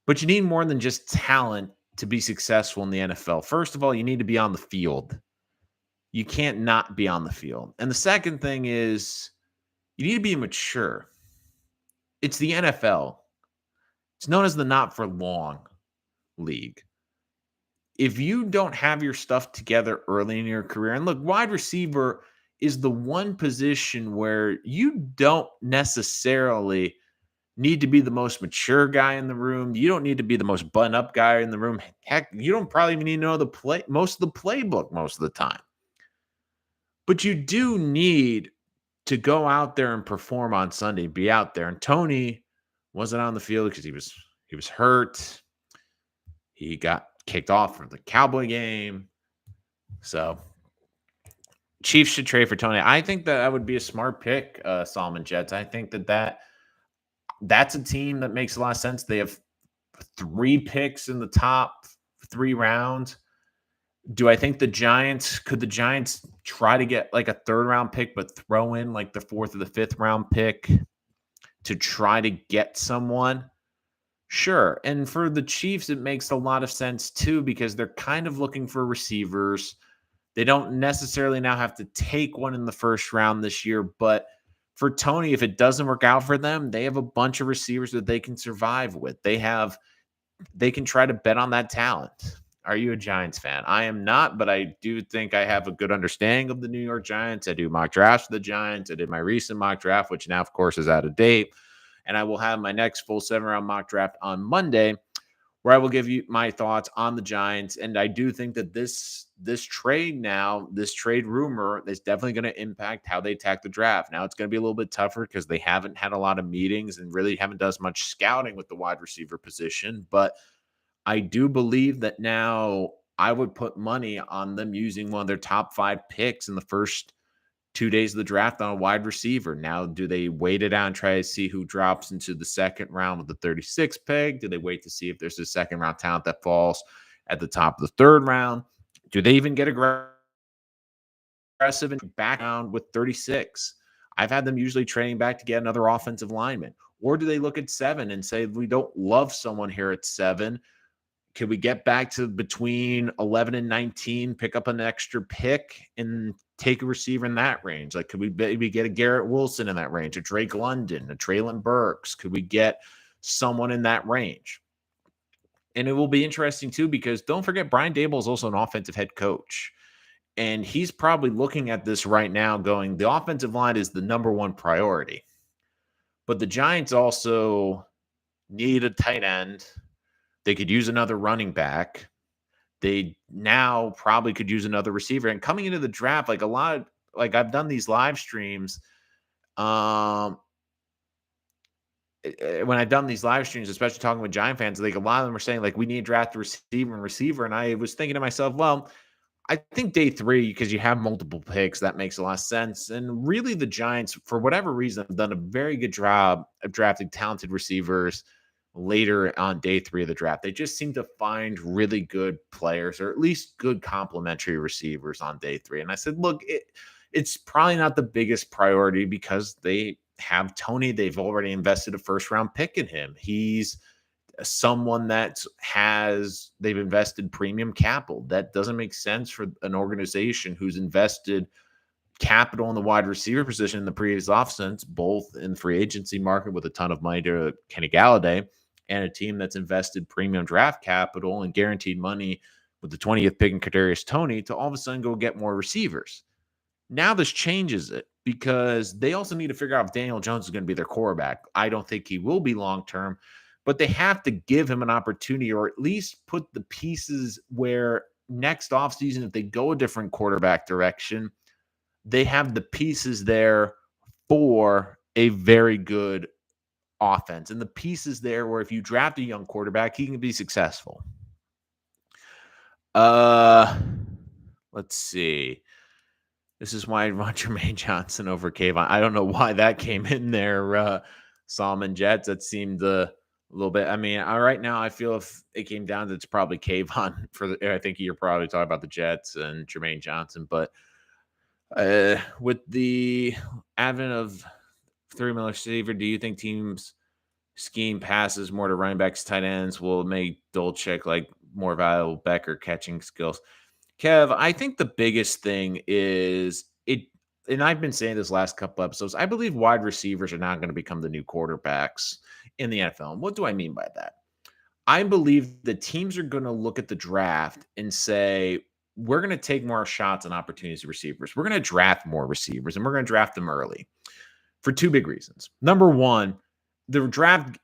But you need more than just talent to be successful in the NFL. First of all, you need to be on the field. You can't not be on the field. And the second thing is you need to be mature. It's the NFL. It's known as the not for long league. If you don't have your stuff together early in your career, and look, wide receiver is the one position where you don't necessarily need to be the most mature guy in the room. You don't need to be the most button-up guy in the room. Heck, you don't probably even need to know most of the playbook most of the time. But you do need to go out there and perform on Sunday, be out there. And Toney wasn't on the field because he was hurt. He got kicked off from the Cowboy game. So Chiefs should trade for Toney. I think that would be a smart pick, Solomon Jets. I think that's a team that makes a lot of sense. They have 3 picks in the top 3 rounds. Do I think could the Giants try to get like a 3rd round pick, but throw in like the 4th or the 5th round pick to try to get someone? Sure. And for the Chiefs, it makes a lot of sense too, because they're kind of looking for receivers. They don't necessarily now have to take one in the first round this year, but for Toney, if it doesn't work out for them, they have a bunch of receivers that they can survive with. They can try to bet on that talent. Are you a Giants fan? I am not, but I do think I have a good understanding of the New York Giants. I do mock drafts for the Giants. I did my recent mock draft, which now, of course, is out of date. And I will have my next full 7-round mock draft on Monday, where I will give you my thoughts on the Giants. And I do think that this trade now, this trade rumor is definitely going to impact how they attack the draft. Now it's going to be a little bit tougher because they haven't had a lot of meetings and really haven't done as much scouting with the wide receiver position. But I do believe that now I would put money on them using one of their top 5 picks in the first 2 days of the draft on a wide receiver. Now, do they wait it out and try to see who drops into the second round with the 36th pick? Do they wait to see if there's a second round talent that falls at the top of the third round? Do they even get aggressive and back down with 36? I've had them usually trading back to get another offensive lineman. Or do they look at 7 and say, we don't love someone here at 7? Could we get back to between 11 and 19, pick up an extra pick and take a receiver in that range? Like, could we maybe get a Garrett Wilson in that range, a Drake London, a Traylon Burks? Could we get someone in that range? And it will be interesting too, because don't forget, Brian Daboll is also an offensive head coach. And he's probably looking at this right now going, the offensive line is the number one priority. But the Giants also need a tight end. They could use another running back. They now probably could use another receiver. And coming into the draft, I've done these live streams. When I've done these live streams, especially talking with Giant fans, like a lot of them are saying, like, we need to draft a receiver. And I was thinking to myself, well, I think day 3, because you have multiple picks, that makes a lot of sense. And really, the Giants, for whatever reason, have done a very good job of drafting talented receivers later on day 3 of the draft. They just seem to find really good players, or at least good complementary receivers on day 3. And I said, look, it's probably not the biggest priority because they have Toney. They've already invested a first-round pick in him. He's someone they've invested premium capital. That doesn't make sense for an organization who's invested capital in the wide receiver position in the previous offseason, both in the free agency market with a ton of money to Kenny Galladay, and a team that's invested premium draft capital and guaranteed money with the 20th pick in Kadarius Toney to all of a sudden go get more receivers. Now this changes it because they also need to figure out if Daniel Jones is going to be their quarterback. I don't think he will be long-term, but they have to give him an opportunity, or at least put the pieces where next offseason, if they go a different quarterback direction, they have the pieces there for a very good offense, and the pieces there where if you draft a young quarterback, he can be successful. Let's see. This is why I want Jermaine Johnson over Kayvon. I don't know why that came in there. Solomon Jets, that seemed a little bit. I mean, right now, I feel if it came down to it's probably Kayvon I think you're probably talking about the Jets and Jermaine Johnson, but with the advent of 3-man receiver, do you think teams scheme passes more to running backs, tight ends will make Dolchek like more valuable Becker catching skills? Kev, I think the biggest thing is and I've been saying this last couple episodes, I believe wide receivers are not going to become the new quarterbacks in the NFL. And what do I mean by that? I believe the teams are going to look at the draft and say, we're going to take more shots and opportunities to receivers. We're going to draft more receivers, and we're going to draft them early for 2 big reasons. Number one, the draft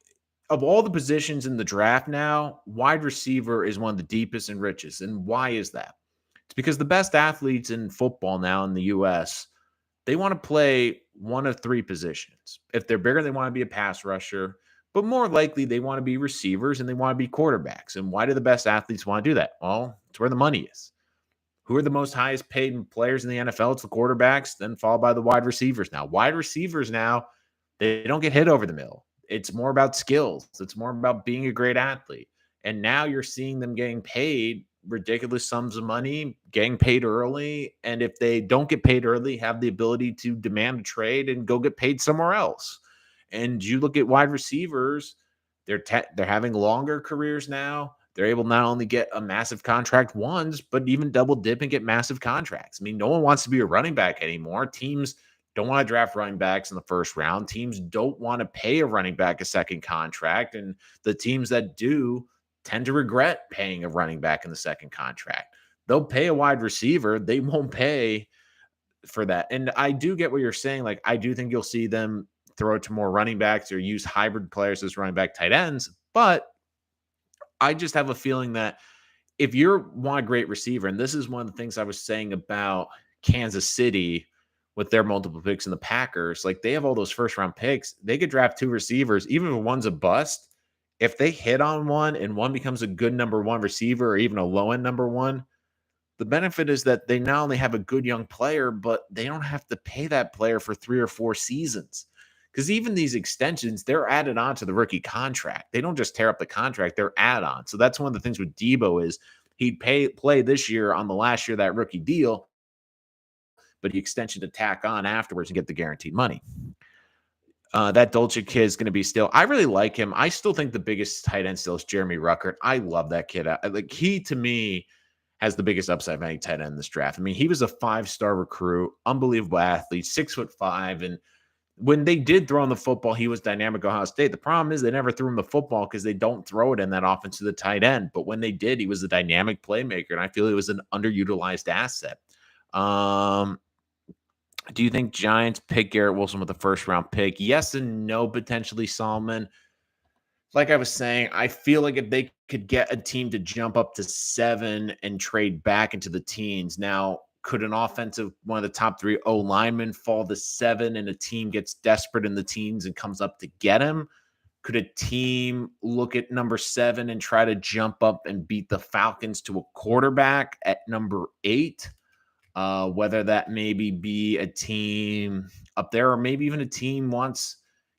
of all the positions in the draft now, wide receiver is one of the deepest and richest. And why is that? It's because the best athletes in football now in the U.S., they want to play one of 3 positions. If they're bigger, they want to be a pass rusher. But more likely, they want to be receivers and they want to be quarterbacks. And why do the best athletes want to do that? Well, it's where the money is. Who are the most highest paid players in the NFL? It's the quarterbacks, then followed by the wide receivers. Now, wide receivers now, they don't get hit over the middle. It's more about skills. It's more about being a great athlete. And now you're seeing them getting paid ridiculous sums of money, getting paid early. And if they don't get paid early, have the ability to demand a trade and go get paid somewhere else. And you look at wide receivers, they're having longer careers now. they're able to not only get a massive contract once, but even double dip and get massive contracts. I mean, no one wants to be a running back anymore. Teams don't want to draft running backs in the first round. Teams don't want to pay a running back a second contract. And the teams that do tend to regret paying a running back in the second contract. They'll pay a wide receiver. They won't pay for that. And I do get what you're saying. Like, I do think you'll see them throw it to more running backs or use hybrid players as running back tight ends. But I just have a feeling that if you want a great receiver, and this is one of the things I was saying about Kansas City with their multiple picks in the Packers, like they have all those first round picks. They could draft 2 receivers, even if one's a bust. If they hit on one and one becomes a good number 1 receiver or even a low end number 1, the benefit is that they not only have a good young player, but they don't have to pay that player for 3 or 4 seasons. Because even these extensions, they're added on to the rookie contract. They don't just tear up the contract, they're add on. So that's one of the things with Debo is he'd play this year on the last year of that rookie deal, but the extension to tack on afterwards and get the guaranteed money. That Dolce kid is going to be still. I really like him. I still think the biggest tight end still is Jeremy Ruckert. I love that kid. Like he to me has the biggest upside of any tight end in this draft. I mean, he was a 5-star recruit, unbelievable athlete, 6'5", and when they did throw him the football, he was dynamic at Ohio State. The problem is they never threw him the football because they don't throw it in that offense to the tight end. But when they did, he was a dynamic playmaker, and I feel he was an underutilized asset. Do you think Giants pick Garrett Wilson with a first-round pick? Yes and no, potentially, Solomon. Like I was saying, I feel like if they could get a team to jump up to 7 and trade back into the teens. Now, could an offensive, one of the top 3 O-linemen fall to 7 and a team gets desperate in the teens and comes up to get him? Could a team look at number 7 and try to jump up and beat the Falcons to a quarterback at number 8? Whether that maybe be a team up there or maybe even a team wants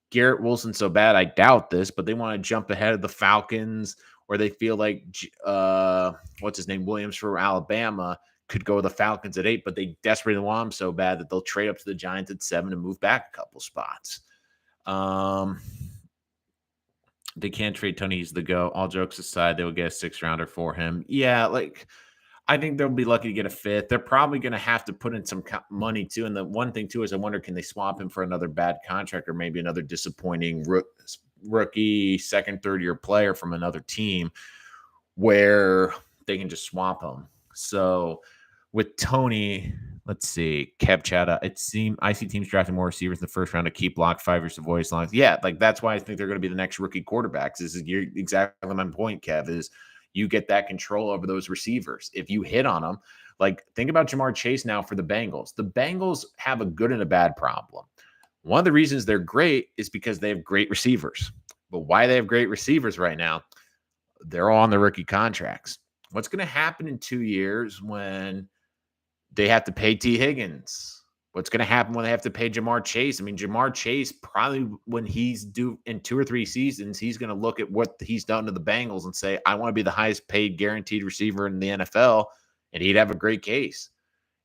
Garrett Wilson so bad. I doubt this, but they want to jump ahead of the Falcons, or they feel like what's his name, Williams from Alabama, could go to the Falcons at 8, but they desperately want him so bad that they'll trade up to the Giants at 7 and move back a couple spots. They can't trade Toney. He's the go. All jokes aside, they will get a 6th-rounder for him. Yeah, like I think they'll be lucky to get a 5th. They're probably going to have to put in some money too. And the one thing too is I wonder, can they swap him for another bad contract or maybe another disappointing rookie, 2nd, 3rd-year player from another team where they can just swap him. So with Toney, let's see, Capchata. I see teams drafting more receivers in the first round to keep block 5 years of voice lines. Yeah, like that's why I think they're going to be the next rookie quarterbacks. This is exactly my point, Kev, is you get that control over those receivers. If you hit on them, like think about Jamar Chase now for the Bengals. The Bengals have a good and a bad problem. One of the reasons they're great is because they have great receivers. But why they have great receivers right now, they're all on the rookie contracts. What's going to happen in 2 years when they have to pay T. Higgins? What's going to happen when they have to pay Jamar Chase? I mean, Jamar Chase probably when he's due in 2 or 3 seasons, he's going to look at what he's done to the Bengals and say, I want to be the highest paid guaranteed receiver in the NFL. And he'd have a great case.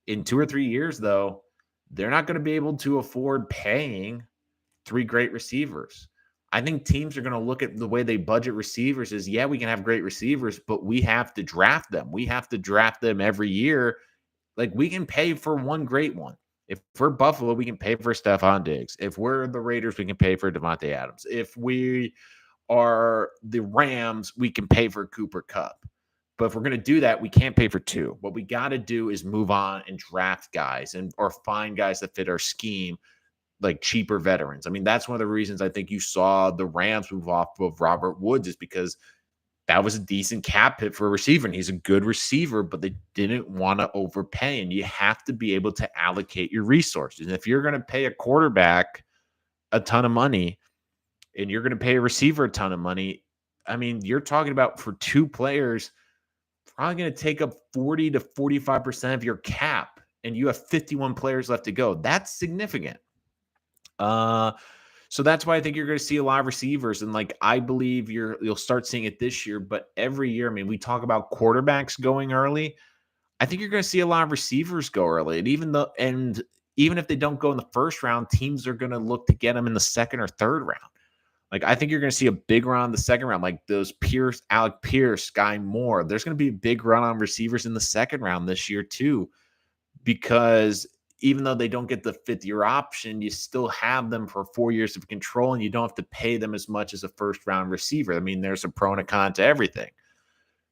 In 2 or 3 years, though, they're not going to be able to afford paying 3 great receivers. I think teams are going to look at the way they budget receivers as, yeah, we can have great receivers, but we have to draft them. We have to draft them every year. Like we can pay for one great one. If we're Buffalo, we can pay for Stephon Diggs. If we're the Raiders, we can pay for Devontae Adams. If we are the Rams, we can pay for Cooper Kupp. But if we're going to do that, we can't pay for 2. What we got to do is move on and draft guys or find guys that fit our scheme, like cheaper veterans. I mean, that's one of the reasons I think you saw the Rams move off of Robert Woods is because that was a decent cap hit for a receiver, and he's a good receiver, but they didn't want to overpay, and you have to be able to allocate your resources. And if you're going to pay a quarterback a ton of money and you're going to pay a receiver a ton of money, I mean, you're talking about for 2 players, probably going to take up 40 to 45% of your cap, and you have 51 players left to go. That's significant. So that's why I think you're going to see a lot of receivers. And like, I believe you'll start seeing it this year, but every year, I mean, we talk about quarterbacks going early. I think you're going to see a lot of receivers go early. And even if they don't go in the first round, teams are going to look to get them in the 2nd or 3rd round. Like, I think you're going to see a big run on the second round, like those Pierce, Alec Pierce, Sky Moore. There's going to be a big run on receivers in the second round this year, too, because even though they don't get the fifth-year option, you still have them for 4 years of control, and you don't have to pay them as much as a first-round receiver. I mean, there's a pro and a con to everything.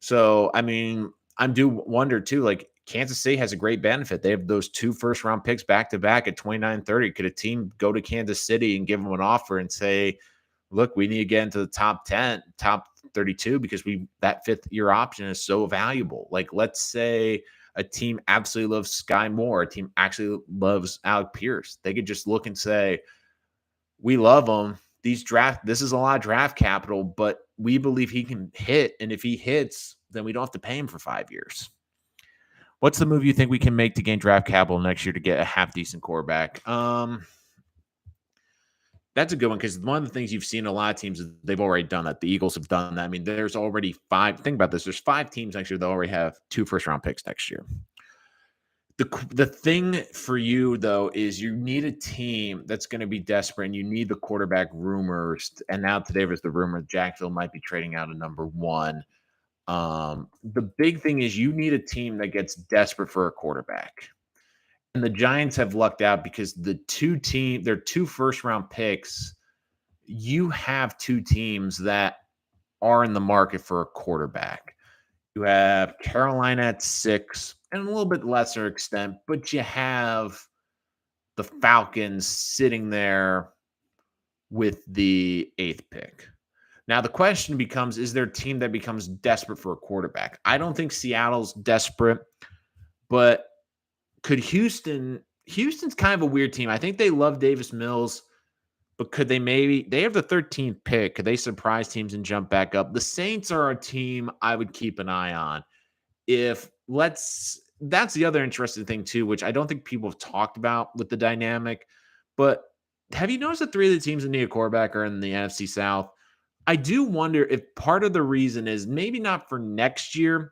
So, I mean, I do wonder, too, like, Kansas City has a great benefit. They have those 2 first-round picks back-to-back at 29-30. Could a team go to Kansas City and give them an offer and say, look, we need to get into the top 10, top 32 because that fifth-year option is so valuable. Like, let's say a team absolutely loves Sky Moore, a team actually loves Alec Pierce. They could just look and say, we love him. This is a lot of draft capital, but we believe he can hit. And if he hits, then we don't have to pay him for 5 years. What's the move you think we can make to gain draft capital next year to get a half-decent quarterback? That's a good one because one of the things you've seen a lot of teams, they've already done that. The Eagles have done that. I mean, there's already 5. Think about this. There's 5 teams next year that already have 2 first-round picks next year. The thing for you, though, is you need a team that's going to be desperate, and you need the quarterback rumors. And now today was the rumor Jacksonville might be trading out a number 1. The big thing is you need a team that gets desperate for a quarterback. And the Giants have lucked out because their 2 first-round picks, you have 2 teams that are in the market for a quarterback. You have Carolina at 6, and a little bit lesser extent, but you have the Falcons sitting there with the 8th pick. Now, the question becomes, is there a team that becomes desperate for a quarterback? I don't think Seattle's desperate, but could Houston's kind of a weird team. I think they love Davis Mills, but could they they have the 13th pick. Could they surprise teams and jump back up? The Saints are a team I would keep an eye on. That's the other interesting thing too, which I don't think people have talked about with the dynamic, but have you noticed that 3 of the teams that need a quarterback are in the NFC South? I do wonder if part of the reason is maybe not for next year,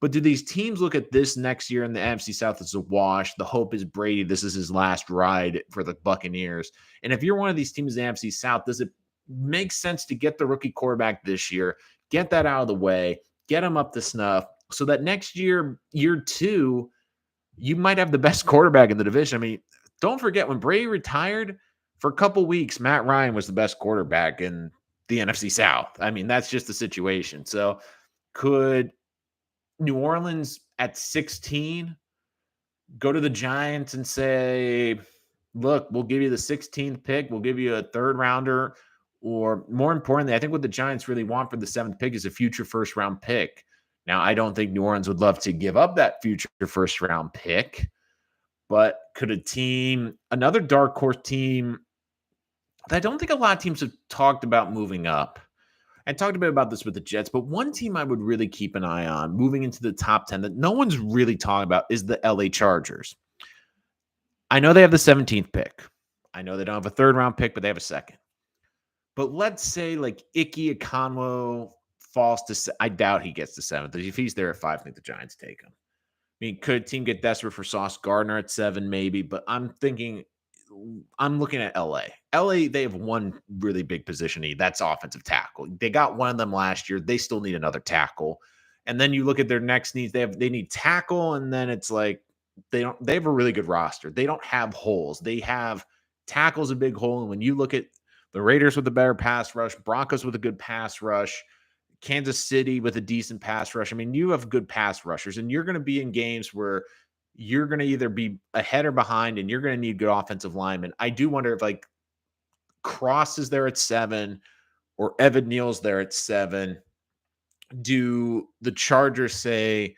but do these teams look at this next year in the NFC South as a wash? The hope is Brady. This is his last ride for the Buccaneers. And if you're one of these teams in the NFC South, does it make sense to get the rookie quarterback this year, get that out of the way, get him up to snuff so that next year, year 2, you might have the best quarterback in the division? I mean, don't forget when Brady retired for a couple weeks, Matt Ryan was the best quarterback in the NFC South. I mean, that's just the situation. So could New Orleans at 16 go to the Giants and say, look, we'll give you the 16th pick. We'll give you a 3rd rounder. Or more importantly, I think what the Giants really want for the 7th pick is a future first-round pick. Now, I don't think New Orleans would love to give up that future first-round pick. But could another dark horse team that I don't think a lot of teams have talked about moving up. I talked a bit about this with the Jets, but one team I would really keep an eye on moving into the top 10 that no one's really talking about is the LA Chargers. I know they have the 17th pick. I know they don't have a 3rd round pick, but they have a 2nd. But let's say like Ike Ekonwo falls to, I doubt he gets to 7th. If he's there at 5, I think the Giants take him. I mean, could a team get desperate for Sauce Gardner at 7? Maybe, but I'm looking at LA. LA, they have one really big position need. That's offensive tackle. They got one of them last year. They still need another tackle. And then you look at their next needs. They need tackle, and then it's like they have a really good roster. They don't have holes. They have tackles a big hole. And when you look at the Raiders with a better pass rush, Broncos with a good pass rush, Kansas City with a decent pass rush. I mean, you have good pass rushers, and you're going to be in games where you're going to either be ahead or behind, and you're going to need good offensive linemen. I do wonder if like Cross is there at 7 or Evan Neal's there at 7. Do the Chargers say,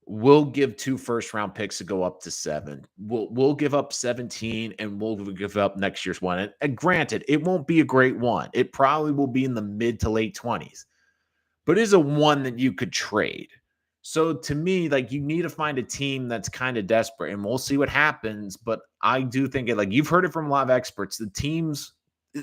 we'll give 2 first-round picks to go up to 7. We'll give up 17, and we'll give up next year's one. And granted, it won't be a great one. It probably will be in the mid to late 20s. But it is a one that you could trade. So to me, like, you need to find a team that's kind of desperate, and we'll see what happens. But I do think like you've heard it from a lot of experts, the teams,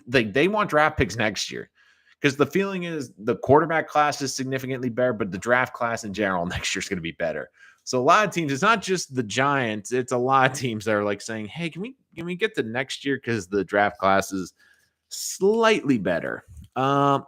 they want draft picks next year because the feeling is the quarterback class is significantly better, but the draft class in general next year is going to be better. So a lot of teams, it's not just the Giants, it's a lot of teams that are like saying, hey, can we get to next year because the draft class is slightly better. Um,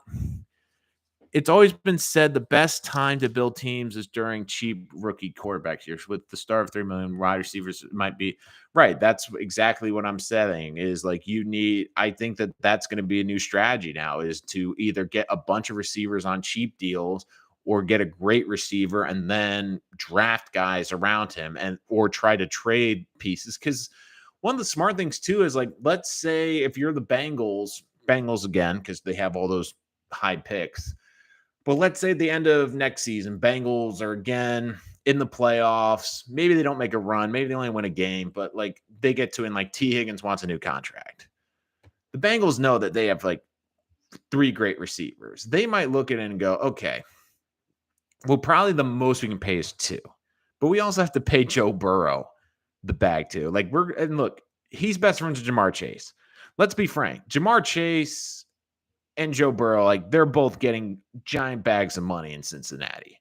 it's always been said the best time to build teams is during cheap rookie quarterback years. With the start of 3 million wide receivers, it might be right. That's exactly what I'm saying. Is like you need. I think that that's going to be a new strategy now. Is to either get a bunch of receivers on cheap deals or get a great receiver and then draft guys around him and or try to trade pieces. Because one of the smart things too is like, let's say if you're the Bengals again because they have all those high picks, but let's say at the end of next season, Bengals are again in the playoffs. Maybe they don't make a run. Maybe they only win a game, but like they get to, and like T. Higgins wants a new contract. The Bengals know that they have like 3 great receivers. They might look at it and go, okay, well, probably the most we can pay is 2. But we also have to pay Joe Burrow the bag too. Like and look, he's best friends with Jamar Chase. Let's be frank. Jamar Chase and Joe Burrow, like they're both getting giant bags of money in Cincinnati.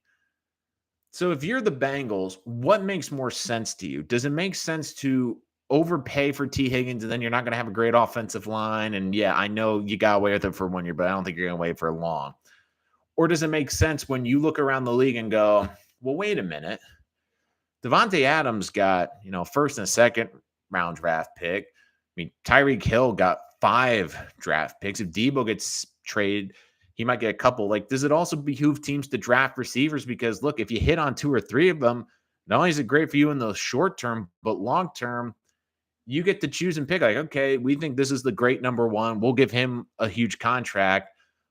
So if you're the Bengals, what makes more sense to you? Does it make sense to overpay for T. Higgins and then you're not going to have a great offensive line? And yeah, I know you got away with it for 1 year, but I don't think you're going to wait for long. Or does it make sense when you look around the league and go, well, wait a minute. Devontae Adams got, first and second round draft pick. I mean, Tyreek Hill got 5 draft picks. If Debo gets traded, he might get a couple. Like, does it also behoove teams to draft receivers? Because look, if you hit on 2 or 3 of them, not only is it great for you in the short term, but long term, you get to choose and pick. Like, okay, we think this is the great number 1. We'll give him a huge contract,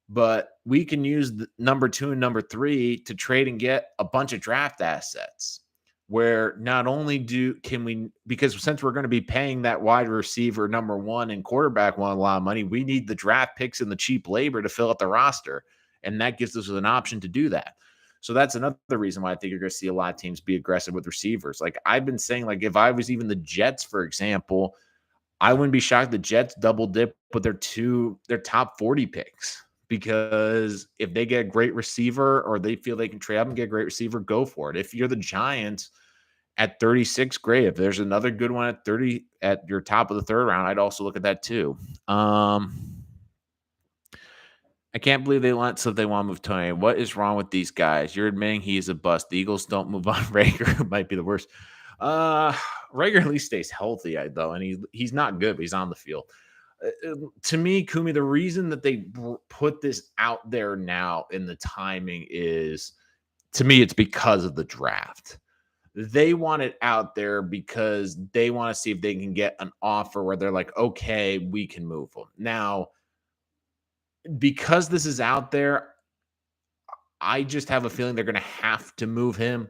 but we can use the number 2 and number 3 to trade and get a bunch of draft assets. Where not only can we, because since we're going to be paying that wide receiver number 1 and quarterback one a lot of money, we need the draft picks and the cheap labor to fill out the roster. And that gives us an option to do that. So that's another reason why I think you're going to see a lot of teams be aggressive with receivers. Like I've been saying, like if I was even the Jets, for example, I wouldn't be shocked the Jets double dip with their top 40 picks. Because if they get a great receiver or they feel they can trade up and get a great receiver, go for it. If you're the Giants at 36, great. If there's another good one at 30 at your top of the 3rd round, I'd also look at that too. I can't believe they want to move Toney. What is wrong with these guys? You're admitting he is a bust. The Eagles don't move on Rager. Might be the worst. Rager at least stays healthy, though, and he's not good, but he's on the field. To me, Kumi, the reason that they put this out there now in the timing is, to me, it's because of the draft. They want it out there because they want to see if they can get an offer where they're like, okay, we can move them. Now, because this is out there, I just have a feeling they're going to have to move him.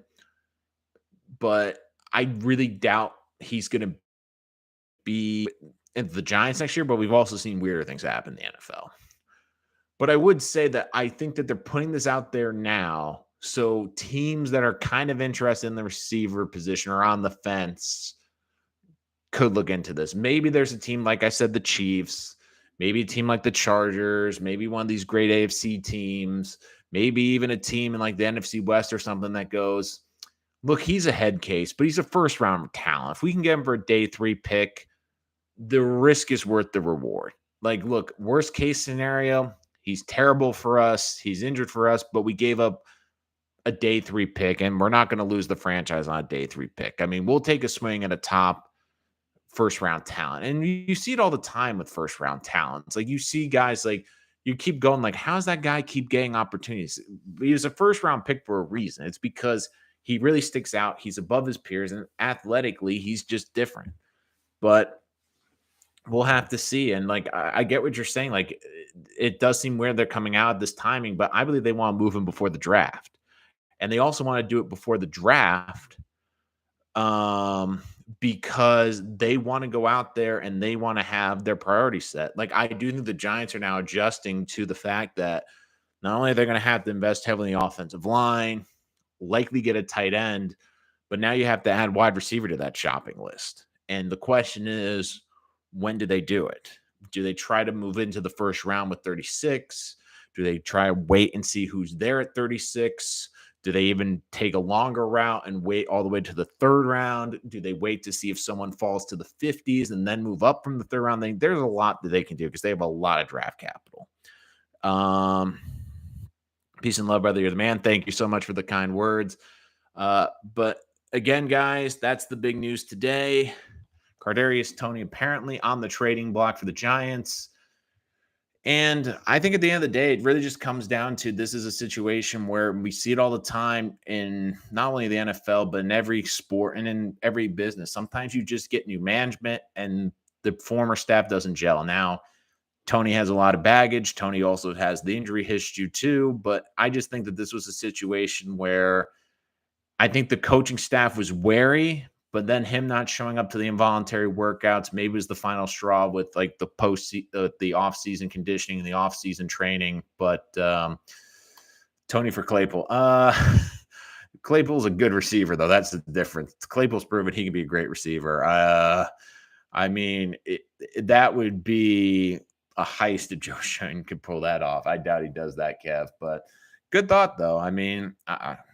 But I really doubt he's going to be in the Giants next year, but we've also seen weirder things happen in the NFL. But I would say that I think that they're putting this out there now so teams that are kind of interested in the receiver position or on the fence could look into this. Maybe there's a team, like I said, the Chiefs, maybe a team like the Chargers, maybe one of these great AFC teams, maybe even a team in like the NFC West or something that goes, look, he's a head case, but he's a first-round talent. If we can get him for a day 3 pick, the risk is worth the reward. Like, look, worst case scenario, he's terrible for us. He's injured for us, but we gave up a day 3 pick, and we're not going to lose the franchise on a day 3 pick. I mean, we'll take a swing at a top first-round talent. And you see it all the time with first-round talents. Like, you see guys like, you keep going, like, how's that guy keep getting opportunities? He was a first-round pick for a reason. It's because he really sticks out. He's above his peers, and athletically, he's just different. But we'll have to see. And like, I get what you're saying. Like, it does seem weird they're coming out at this timing, but I believe they want to move him before the draft. And they also want to do it before the draft because they want to go out there and they want to have their priorities set. Like, I do think the Giants are now adjusting to the fact that not only are they going to have to invest heavily in the offensive line, likely get a tight end, but now you have to add wide receiver to that shopping list. And the question is, when do they do it? Do they try to move into the first round with 36? Do they try to wait and see who's there at 36? Do they even take a longer route and wait all the way to the 3rd round? Do they wait to see if someone falls to the 50s and then move up from the 3rd round? There's a lot that they can do because they have a lot of draft capital. Peace and love, brother. You're the man. Thank you so much for the kind words. But again, guys, that's the big news today. Kadarius Toney apparently on the trading block for the Giants. And I think at the end of the day, it really just comes down to this is a situation where we see it all the time in not only the NFL, but in every sport and in every business. Sometimes you just get new management and the former staff doesn't gel. Now, Toney has a lot of baggage. Toney also has the injury history too. But I just think that this was a situation where I think the coaching staff was wary, but then him not showing up to the involuntary workouts maybe was the final straw with like the off-season conditioning and the off-season training. But Toney for Claypool. Claypool's a good receiver, though. That's the difference. Claypool's proven he can be a great receiver. I mean, that would be a heist if Joe Schoen could pull that off. I doubt he does that, Kev. But good thought, though. I mean,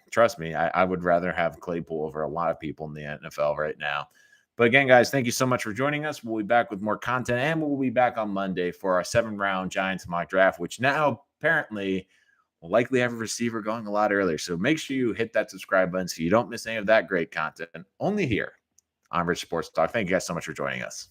trust me, I would rather have Claypool over a lot of people in the NFL right now. But again, guys, thank you so much for joining us. We'll be back with more content, and we'll be back on Monday for our 7-round Giants mock draft, which now apparently will likely have a receiver going a lot earlier. So make sure you hit that subscribe button so you don't miss any of that great content only here on Rich Sports Talk. Thank you guys so much for joining us.